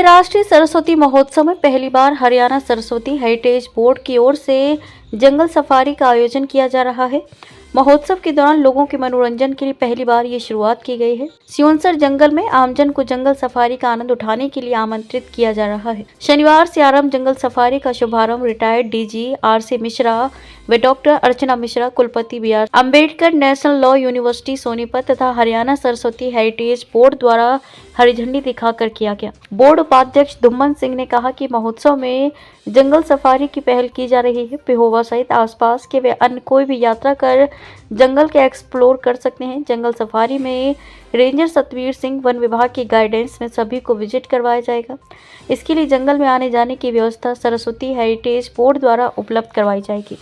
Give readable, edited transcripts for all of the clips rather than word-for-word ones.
अंतर्राष्ट्रीय सरस्वती महोत्सव में पहली बार हरियाणा सरस्वती हेरिटेज बोर्ड की ओर से जंगल सफारी का आयोजन किया जा रहा है। महोत्सव के दौरान लोगों के मनोरंजन के लिए पहली बार ये शुरुआत की गई है। सियोंसर जंगल में आमजन को जंगल सफारी का आनंद उठाने के लिए आमंत्रित किया जा रहा है। शनिवार से आरंभ जंगल सफारी का शुभारंभ रिटायर्ड डीजी आर.सी. मिश्रा व डॉक्टर अर्चना मिश्रा, कुलपति B R. Ambedkar National Law University Sonipat तथा हरियाणा सरस्वती हेरिटेज बोर्ड द्वारा हरी झंडी दिखाकर किया गया। बोर्ड उपाध्यक्ष धुम्मन सिंह ने कहा कि महोत्सव में जंगल सफारी की पहल की जा रही है। पिहोवा सहित आसपास के वे अन्य कोई भी यात्रा कर जंगल के एक्सप्लोर कर सकते हैं। जंगल सफारी में रेंजर सतवीर सिंह वन विभाग की गाइडेंस में सभी को विजिट करवाया जाएगा। इसके लिए जंगल में आने जाने की व्यवस्था सरस्वती हेरिटेज बोर्ड द्वारा उपलब्ध करवाई जाएगी।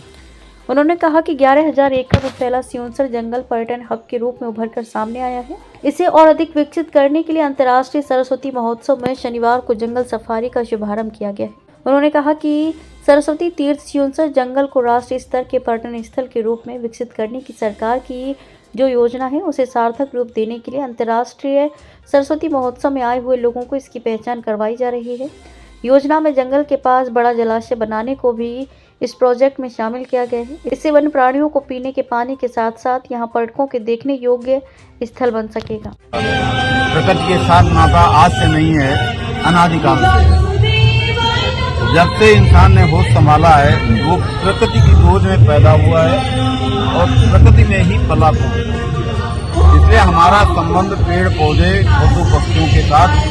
उन्होंने कहा कि 11,000 एकड़ में फैला सियोंसर जंगल पर्यटन हब के रूप में उभर कर सामने आया है। इसे और अधिक विकसित करने के लिए अंतर्राष्ट्रीय सरस्वती महोत्सव में शनिवार को जंगल सफारी का शुभारंभ किया गया है। उन्होंने कहा कि सरस्वती तीर्थ सियोंसर जंगल को राष्ट्रीय स्तर के पर्यटन स्थल के रूप में विकसित करने की सरकार की जो योजना है उसे सार्थक रूप देने के लिए अंतर्राष्ट्रीय सरस्वती महोत्सव में आए हुए लोगों को इसकी पहचान करवाई जा रही है। योजना में जंगल के पास बड़ा जलाशय बनाने को भी इस प्रोजेक्ट में शामिल किया गया है। इससे वन्य प्राणियों को पीने के पानी के साथ साथ यहाँ पर्यटकों के देखने योग्य स्थल बन सकेगा। प्रकृति के साथ नाता आज से नहीं है, अनादिकाल से। जब से इंसान ने होश संभाला है वो प्रकृति की गोद में पैदा हुआ है और प्रकृति में ही पला था। इसलिए हमारा संबंध पेड़ पौधे पशु पक्षियों के साथ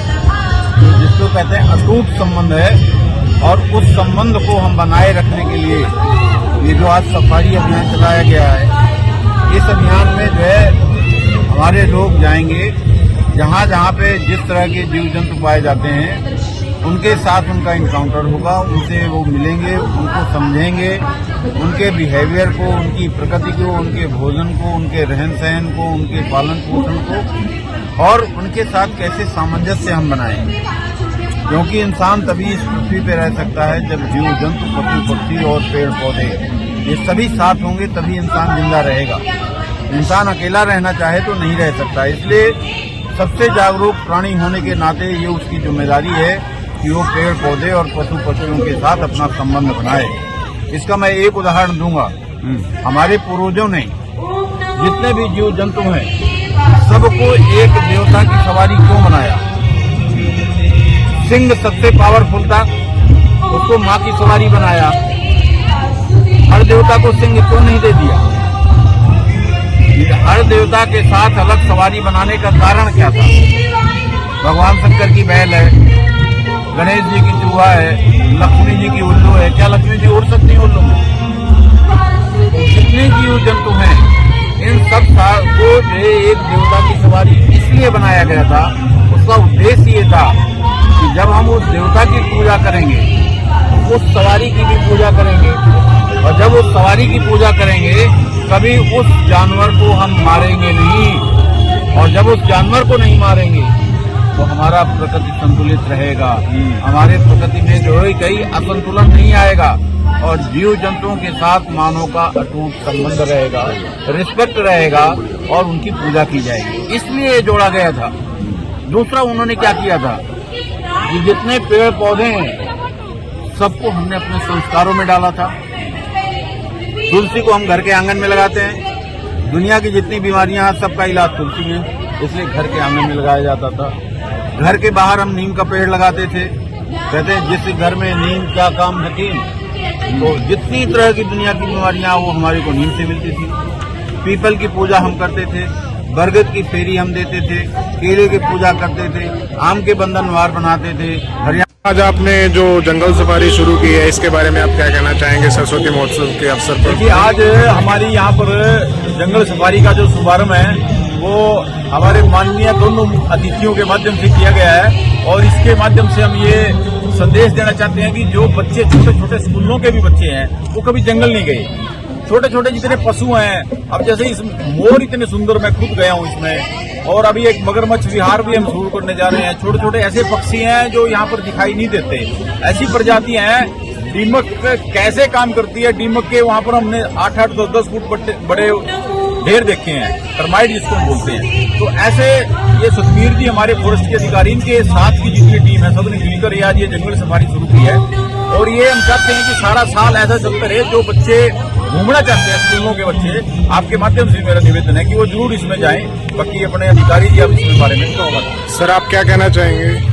जिसको कहते हैं अटूट संबंध है। और उस संबंध को हम बनाए रखने के लिए ये जो आज सफारी अभियान चलाया गया है, इस अभियान में जो है हमारे लोग जाएंगे जहाँ जहाँ पे जिस तरह के जीव जंतु पाए जाते हैं उनके साथ उनका इनकाउंटर होगा, उनसे वो मिलेंगे, उनको समझेंगे, उनके बिहेवियर को, उनकी प्रकृति को, उनके भोजन को, उनके रहन सहन को, उनके पालन पोषण को और उनके साथ कैसे सामंजस्य हम बनाएं। क्योंकि इंसान तभी इस पृथ्वी पे रह सकता है जब जीव जंतु पशु पक्षी और पेड़ पौधे ये सभी साथ होंगे, तभी इंसान जिंदा रहेगा। इंसान अकेला रहना चाहे तो नहीं रह सकता। इसलिए सबसे जागरूक प्राणी होने के नाते ये उसकी जिम्मेदारी है कि वो पेड़ पौधे और पशु पक्षियों के साथ अपना संबंध बनाए। इसका मैं एक उदाहरण दूंगा। हमारे पूर्वजों ने जितने भी जीव जंतु हैं सबको एक देवता की सवारी क्यों बनाया? सिंह सबसे पावरफुल था, उसको माँ की सवारी बनाया। हर देवता को सिंह क्यों नहीं दे दिया? हर देवता के साथ अलग सवारी बनाने का कारण क्या था? भगवान शंकर की बैल है, गणेश जी की चूहा है, लक्ष्मी जी की उल्लू है। क्या लक्ष्मी जी उड़ सकती है उल्लू में? जितने जीव जंतु हैं इन सब को जो एक देवता की सवारी इसलिए बनाया गया था, उसका उद्देश्य ये था कि जब हम उस देवता की पूजा करेंगे तो उस सवारी की भी पूजा करेंगे और जब उस सवारी की पूजा करेंगे कभी उस जानवर को हम मारेंगे नहीं। और जब उस जानवर को नहीं मारेंगे तो हमारा प्रकृति संतुलित रहेगा, हमारे प्रकृति में जो है कहीं असंतुलन नहीं आएगा और जीव जंतुओं के साथ मानव का अटूट संबंध रहेगा, रिस्पेक्ट रहेगा और उनकी पूजा की जाएगी। इसलिए ये जोड़ा गया था। दूसरा उन्होंने क्या किया था कि जितने पेड़ पौधे हैं सबको हमने अपने संस्कारों में डाला था। तुलसी को हम घर के आंगन में लगाते हैं। दुनिया की जितनी बीमारियां हैं सबका इलाज तुलसी में, इसलिए घर के आंगन में लगाया जाता था। घर के बाहर हम नीम का पेड़ लगाते थे। कहते हैं जिस घर में नीम क्या काम हकीम, तो जितनी तरह की दुनिया की बीमारियां वो हमारे को नीम से मिलती थी। पीपल की पूजा हम करते थे, बरगद की फेरी हम देते थे, केले की पूजा करते थे, आम के बंधनवार बनाते थे। आज आपने जो जंगल सफारी शुरू की है इसके बारे में आप क्या कहना चाहेंगे सरस्वती महोत्सव के अवसर पर? देखिए, आज हमारी यहाँ पर जंगल सफारी का जो शुभारंभ है वो हमारे माननीय दोनों अतिथियों के माध्यम से किया गया है और इसके माध्यम से हम ये संदेश देना चाहते हैं कि जो बच्चे छोटे छोटे स्कूलों के भी बच्चे हैं वो कभी जंगल नहीं गए। छोटे छोटे जितने पशु हैं, अब जैसे इस मोर इतने सुंदर, मैं खुद गया हूँ इसमें, और अभी एक मगरमच्छ विहार भी हम शुरू करने जा रहे हैं। छोटे छोटे ऐसे पक्षी हैं जो यहाँ पर दिखाई नहीं देते, ऐसी प्रजातियां हैं। दीमक कैसे काम करती है, दीमक के वहाँ पर हमने 8-8, 10-10 फुट बड़े ढेर देखे हैं, टर्माइट जिसको हम बोलते हैं। तो ऐसे ये सुखबीर जी हमारे फॉरेस्ट के अधिकारी, इनके साथ की जितनी टीम है सबने मिलकर आज ये जंगल सफारी शुरू की है। और ये हम चाहते हैं कि सारा साल ऐसा चलता रहे। जो बच्चे घूमना चाहते हैं, स्कूलों के बच्चे, आपके माध्यम से मेरा निवेदन है कि वो जरूर इसमें जाएं। बाकी अपने अधिकारी जी अब इसके बारे में सर आप क्या कहना चाहेंगे?